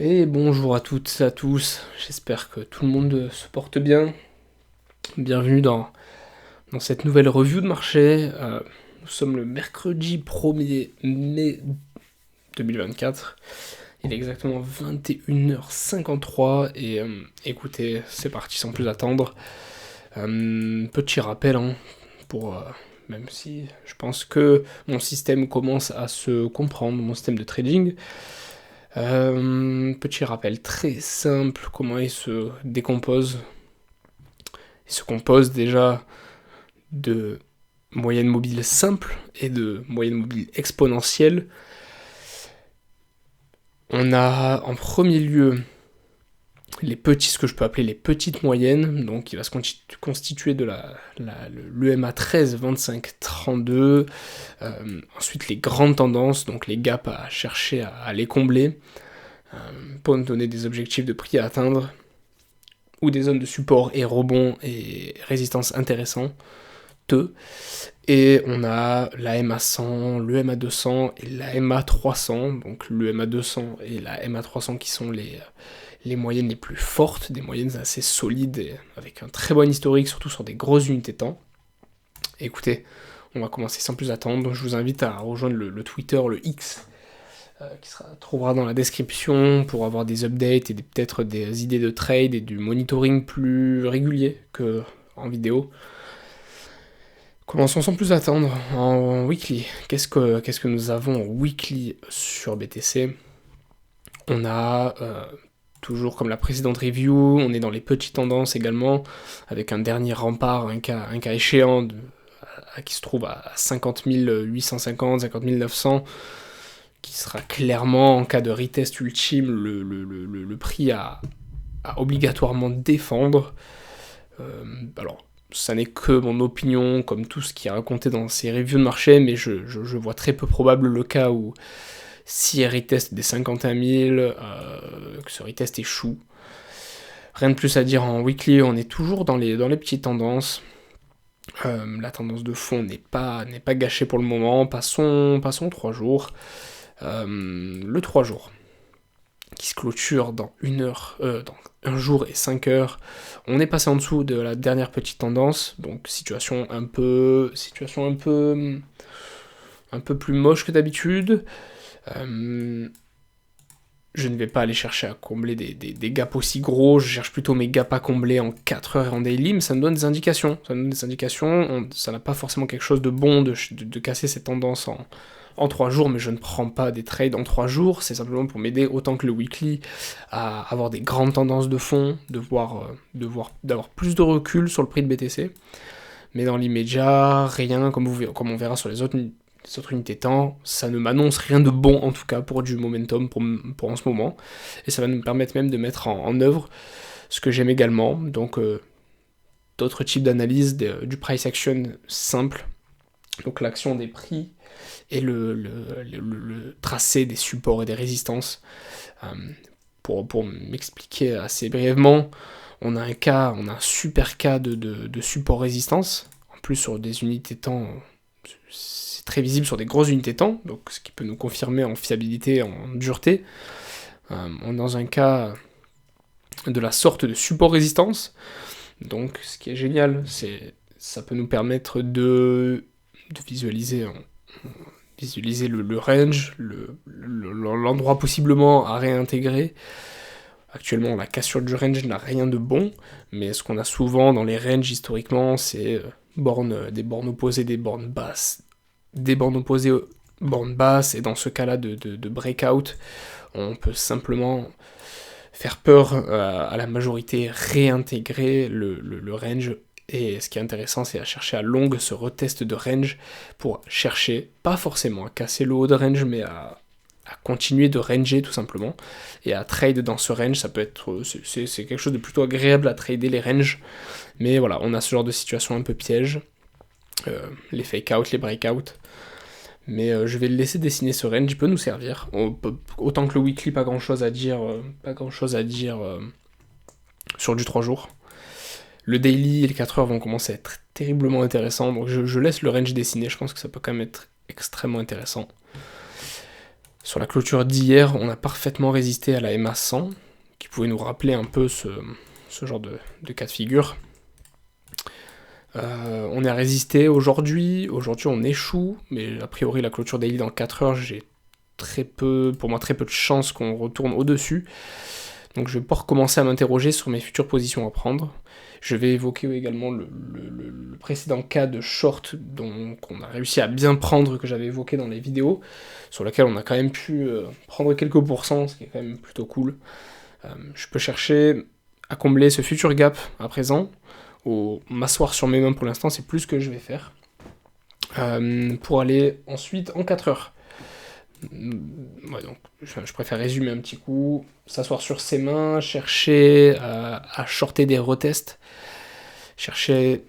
Et bonjour à toutes et à tous, j'espère que tout le monde se porte bien. Bienvenue dans cette nouvelle review de marché. Nous sommes le mercredi 1er mai 2024. Il est exactement 21h53 et écoutez, c'est parti sans plus attendre. Petit rappel, pour, même si je pense que mon système commence à se comprendre, mon système de trading. Petit rappel très simple, comment il se décompose. Il se compose déjà de moyenne mobile simple et de moyenne mobile exponentielle. On a en premier lieu ce que je peux appeler les petites moyennes, donc qui va se constituer de l'EMA 13, 25, 32. Ensuite les grandes tendances, donc les gaps à chercher à les combler, pour nous donner des objectifs de prix à atteindre, ou des zones de support et rebond et résistance intéressants. Et on a la MA100, le MA200 et la MA300, donc le MA200 et la MA300 qui sont les moyennes les plus fortes, des moyennes assez solides et avec un très bon historique, surtout sur des grosses unités temps. Écoutez, on va commencer sans plus attendre. Je vous invite à rejoindre le Twitter, le X, qui sera trouvera dans la description pour avoir des updates et peut-être des idées de trade et du monitoring plus régulier que en vidéo. Commençons sans plus attendre en weekly. Qu'est-ce que nous avons en weekly sur BTC? On a toujours comme la précédente review, on est dans les petites tendances également, avec un dernier rempart, un cas échéant qui se trouve à 50 850, 50 900, qui sera clairement, en cas de retest ultime, le prix à obligatoirement défendre. Alors, ça n'est que mon opinion, comme tout ce qui est raconté dans ces reviews de marché, mais je vois très peu probable le cas où, si elle retest des 51 000, que ce retest échoue. Rien de plus à dire en weekly, on est toujours dans les petites tendances. La tendance de fond n'est pas gâchée pour le moment. Passons 3 jours. Le 3 jours, qui se clôture dans dans 1 jour et 5 heures. On est passé en dessous de la dernière petite tendance, donc situation un peu plus moche que d'habitude. Je ne vais pas aller chercher à combler des gaps aussi gros, je cherche plutôt mes gaps à combler en 4 heures et en daily, mais ça me donne des indications. Ça n'a pas forcément quelque chose de bon de casser cette tendance en 3 jours, mais je ne prends pas des trades en 3 jours, c'est simplement pour m'aider autant que le weekly à avoir des grandes tendances de fond, d'avoir plus de recul sur le prix de BTC. Mais dans l'immédiat, rien, comme on verra sur les autres unités temps, ça ne m'annonce rien de bon en tout cas pour du momentum pour en ce moment. Et ça va nous permettre même de mettre en œuvre ce que j'aime également, donc d'autres types d'analyse du price action simple, donc l'action des prix et le tracé des supports et des résistances. Pour m'expliquer assez brièvement, on a un super cas de support-résistance. En plus, sur des unités temps, c'est très visible sur des grosses unités temps, donc ce qui peut nous confirmer en fiabilité, en dureté. On est dans un cas de la sorte de support-résistance. Donc, ce qui est génial, ça peut nous permettre de visualiser le range, l'endroit possiblement à réintégrer. Actuellement, la cassure du range n'a rien de bon, mais ce qu'on a souvent dans les ranges historiquement, c'est des bornes opposées, des bornes basses, des bornes opposées, bornes basses, et dans ce cas-là de breakout, on peut simplement faire peur à la majorité, réintégrer le range. Et ce qui est intéressant, c'est à chercher à longue ce retest de range pour chercher, pas forcément à casser le haut de range, mais à continuer de ranger tout simplement. Et à trade dans ce range, ça peut être. C'est quelque chose de plutôt agréable à trader les ranges. Mais voilà, on a ce genre de situation un peu piège. Les fake-out, les break-out. Mais je vais le laisser dessiner ce range, il peut nous servir. Autant que le weekly, pas grand chose à dire, sur du 3 jours. Le daily et les 4 heures vont commencer à être terriblement intéressants, donc je laisse le range dessiner, je pense que ça peut quand même être extrêmement intéressant. Sur la clôture d'hier, on a parfaitement résisté à la MA 100, qui pouvait nous rappeler un peu ce genre de cas de figure. On a résisté aujourd'hui on échoue, mais a priori la clôture daily dans 4 heures, j'ai pour moi très peu de chances qu'on retourne au-dessus. Donc je vais pas recommencer à m'interroger sur mes futures positions à prendre. Je vais évoquer également le précédent cas de short qu'on a réussi à bien prendre, que j'avais évoqué dans les vidéos, sur lequel on a quand même pu prendre quelques pourcents, ce qui est quand même plutôt cool. Je peux chercher à combler ce futur gap à présent, ou m'asseoir sur mes mains pour l'instant, c'est plus ce que je vais faire, pour aller ensuite en 4 heures. Ouais, donc je préfère résumer un petit coup, s'asseoir sur ses mains, chercher à shorter des retests, chercher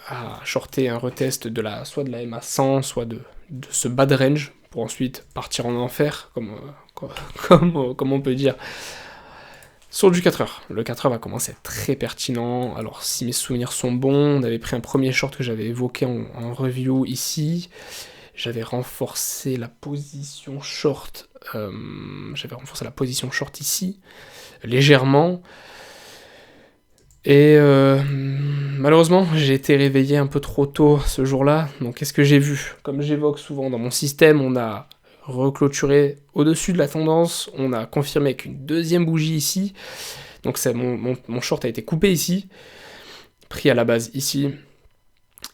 à shorter un retest soit de la MA 100, soit de ce bad range, pour ensuite partir en enfer, comme on peut dire, sur du 4 heures. Le 4 heures va commencer à être très pertinent. Alors si mes souvenirs sont bons, on avait pris un premier short que j'avais évoqué en review ici. J'avais renforcé la position short. Ici, légèrement. Et malheureusement, j'ai été réveillé un peu trop tôt ce jour-là. Donc qu'est-ce que j'ai vu? Comme j'évoque souvent dans mon système, on a reclôturé au-dessus de la tendance, on a confirmé avec une deuxième bougie ici. Donc mon short a été coupé ici, pris à la base ici.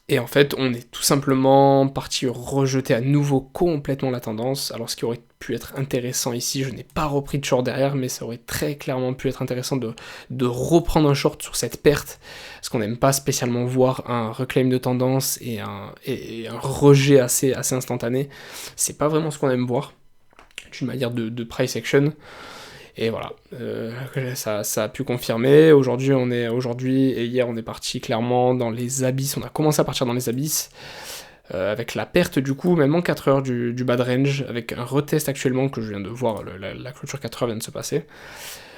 Et en fait, on est tout simplement parti rejeter à nouveau complètement la tendance. Alors ce qui aurait pu être intéressant ici, je n'ai pas repris de short derrière, mais ça aurait très clairement pu être intéressant de reprendre un short sur cette perte, parce qu'on n'aime pas spécialement voir un reclaim de tendance et un rejet assez instantané. C'est pas vraiment ce qu'on aime voir, d'une manière de price action. Et voilà, ça a pu confirmer. Aujourd'hui et hier, on est parti clairement dans les abysses. On a commencé à partir dans les abysses, avec la perte du coup, même en 4 heures du bad range, avec un retest actuellement que je viens de voir, la clôture 4 heures vient de se passer.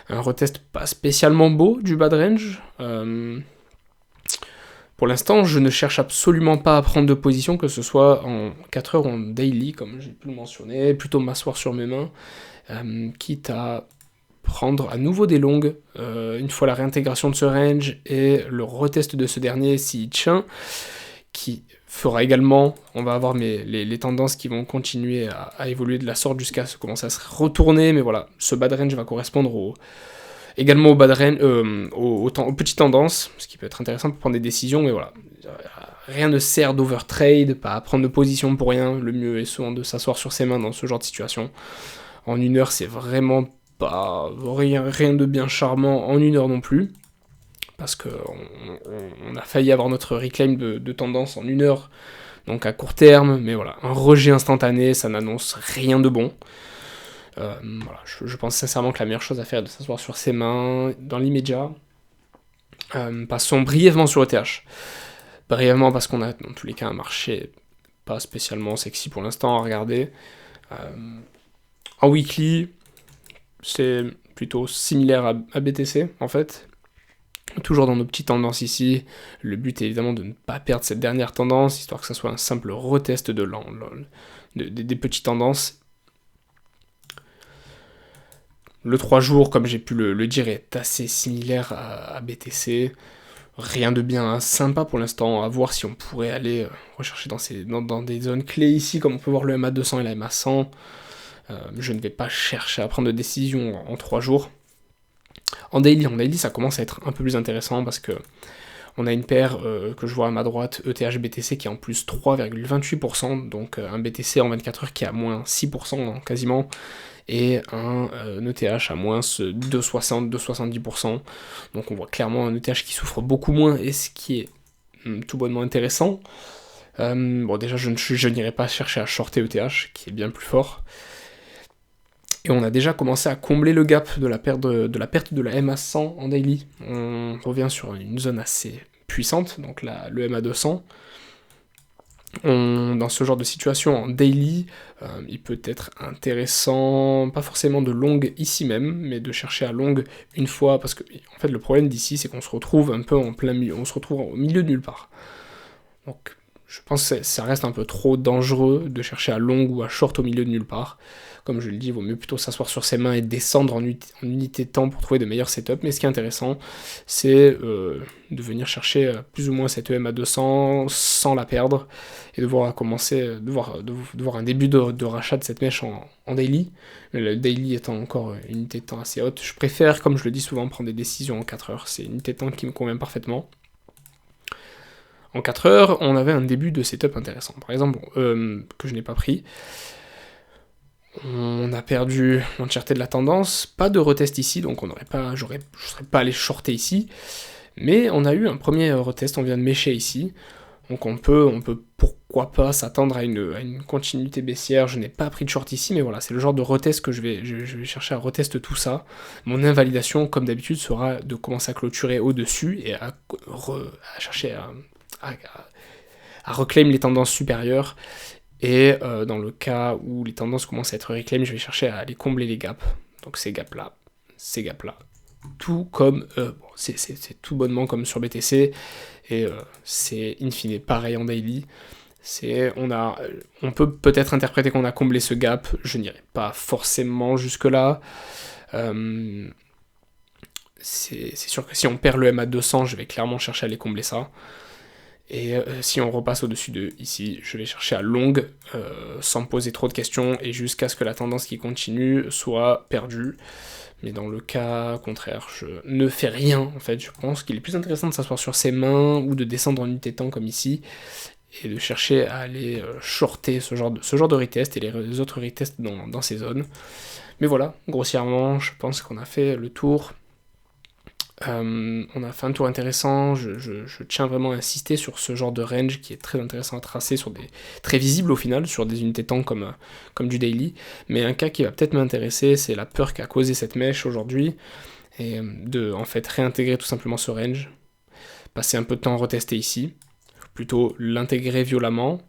Un retest pas spécialement beau du bad range. Pour l'instant, je ne cherche absolument pas à prendre de position, que ce soit en 4 heures ou en daily, comme j'ai pu le mentionner, plutôt m'asseoir sur mes mains, quitte à prendre à nouveau des longues, une fois la réintégration de ce range et le retest de ce dernier s'il tient, qui fera également, on va avoir les tendances qui vont continuer à évoluer de la sorte jusqu'à commencer à se retourner, mais voilà, ce bad range va correspondre également au bad range, aux petites tendances, ce qui peut être intéressant pour prendre des décisions, mais voilà, rien ne sert d'overtrade, pas à prendre de position pour rien, le mieux est souvent de s'asseoir sur ses mains dans ce genre de situation. En 1 heure, c'est vraiment pas rien de bien charmant en 1 heure non plus, parce qu'on a failli avoir notre reclaim de tendance en 1 heure, donc à court terme, mais voilà, un rejet instantané, ça n'annonce rien de bon. Voilà, je pense sincèrement que la meilleure chose à faire est de s'asseoir sur ses mains dans l'immédiat. Passons brièvement sur ETH. Brièvement parce qu'on a dans tous les cas un marché pas spécialement sexy pour l'instant à regarder. En weekly, c'est plutôt similaire à BTC en fait. Toujours dans nos petites tendances ici. Le but est évidemment de ne pas perdre cette dernière tendance, histoire que ça soit un simple retest des petites tendances. Le 3 jours, comme j'ai pu le dire, est assez similaire à BTC. Rien de bien sympa pour l'instant, à voir si on pourrait aller rechercher dans des zones clés ici, comme on peut voir le MA200 et la MA100. Je ne vais pas chercher à prendre de décision en 3 jours. En daily, ça commence à être un peu plus intéressant parce que on a une paire que je vois à ma droite, ETH-BTC, qui est en plus 3,28%, donc un BTC en 24 heures qui est à moins 6% quasiment, et un ETH à moins 2,60-2,70%. Donc on voit clairement un ETH qui souffre beaucoup moins, et ce qui est tout bonnement intéressant. Bon, déjà, je n'irai pas chercher à shorter ETH, qui est bien plus fort. Et on a déjà commencé à combler le gap de la perte de la MA100 en daily. On revient sur une zone assez puissante, donc le MA200. Dans ce genre de situation en daily, il peut être intéressant, pas forcément de longue ici même, mais de chercher à longue une fois, parce que en fait le problème d'ici, c'est qu'on se retrouve un peu en plein milieu, on se retrouve au milieu de nulle part. Donc je pense que ça reste un peu trop dangereux de chercher à long ou à short au milieu de nulle part. Comme je le dis, il vaut mieux plutôt s'asseoir sur ses mains et descendre en unité de temps pour trouver de meilleurs setups. Mais ce qui est intéressant, c'est de venir chercher plus ou moins cette EM à 200 sans la perdre et de voir de voir un début de rachat de cette mèche en daily. Le daily étant encore une unité de temps assez haute. Je préfère, comme je le dis souvent, prendre des décisions en 4 heures. C'est une unité de temps qui me convient parfaitement. En 4 heures, on avait un début de setup intéressant. Par exemple, que je n'ai pas pris. On a perdu l'entièreté de la tendance, pas de retest ici, donc je ne serais pas allé shorter ici, mais on a eu un premier retest, on vient de mécher ici, donc on peut pourquoi pas s'attendre à une continuité baissière. Je n'ai pas pris de short ici, mais voilà, c'est le genre de retest que je vais chercher à retester tout ça. Mon invalidation, comme d'habitude, sera de commencer à clôturer au-dessus et à chercher à reclaim les tendances supérieures. Et dans le cas où les tendances commencent à être reclaim, je vais chercher à aller combler les gaps. Donc ces gaps-là. Tout comme, c'est tout bonnement comme sur BTC, et c'est in fine pareil en daily. On peut peut-être interpréter qu'on a comblé ce gap, je n'irai pas forcément jusque-là. C'est sûr que si on perd le M à 200, je vais clairement chercher à aller combler ça. Et si on repasse au-dessus de ici, je vais chercher à long, sans me poser trop de questions, et jusqu'à ce que la tendance qui continue soit perdue. Mais dans le cas contraire, je ne fais rien, en fait. Je pense qu'il est plus intéressant de s'asseoir sur ses mains, ou de descendre en unité de temps comme ici, et de chercher à aller shorter ce genre de retest, et les autres retests dans ces zones. Mais voilà, grossièrement, je pense qu'on a fait le tour. On a fait un tour intéressant, je tiens vraiment à insister sur ce genre de range qui est très intéressant à tracer, très visible au final, sur des unités de temps comme du daily. Mais un cas qui va peut-être m'intéresser, c'est la peur qu'a causé cette mèche aujourd'hui, et de en fait réintégrer tout simplement ce range, passer un peu de temps à retester ici, plutôt l'intégrer violemment,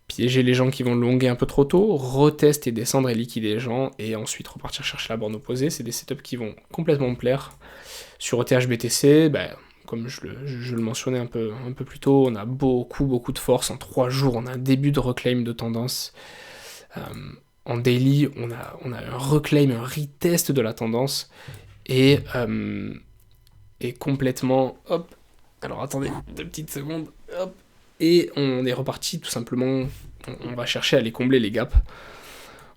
piéger les gens qui vont longuer un peu trop tôt, retest et descendre et liquider les gens, et ensuite repartir chercher la borne opposée. C'est des setups qui vont complètement me plaire. Sur ETH BTC, comme je le mentionnais un peu plus tôt, on a beaucoup de force. En 3 jours, on a un début de reclaim de tendance. En daily, on a un reclaim, un retest de la tendance, et complètement, hop, alors attendez 2 petites secondes, hop, et on est reparti tout simplement. On va chercher à aller combler les gaps.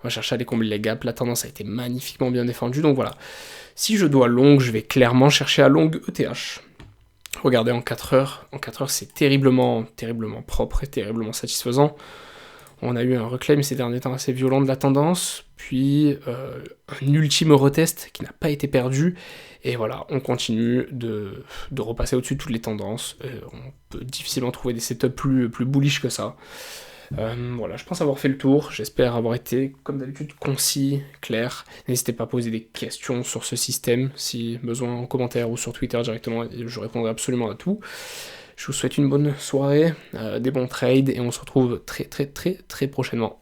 La tendance a été magnifiquement bien défendue, donc voilà. Si je dois long, je vais clairement chercher à long ETH. Regardez, en 4 heures, c'est terriblement propre et terriblement satisfaisant. On a eu un reclaim ces derniers temps assez violent de la tendance, puis un ultime retest qui n'a pas été perdu, et voilà, on continue de repasser au-dessus de toutes les tendances. On peut difficilement trouver des setups plus bullish que ça. Voilà, je pense avoir fait le tour, j'espère avoir été, comme d'habitude, concis, clair. N'hésitez pas à poser des questions sur ce système, si besoin, en commentaire ou sur Twitter directement, je répondrai absolument à tout. Je vous souhaite une bonne soirée, des bons trades, et on se retrouve très prochainement.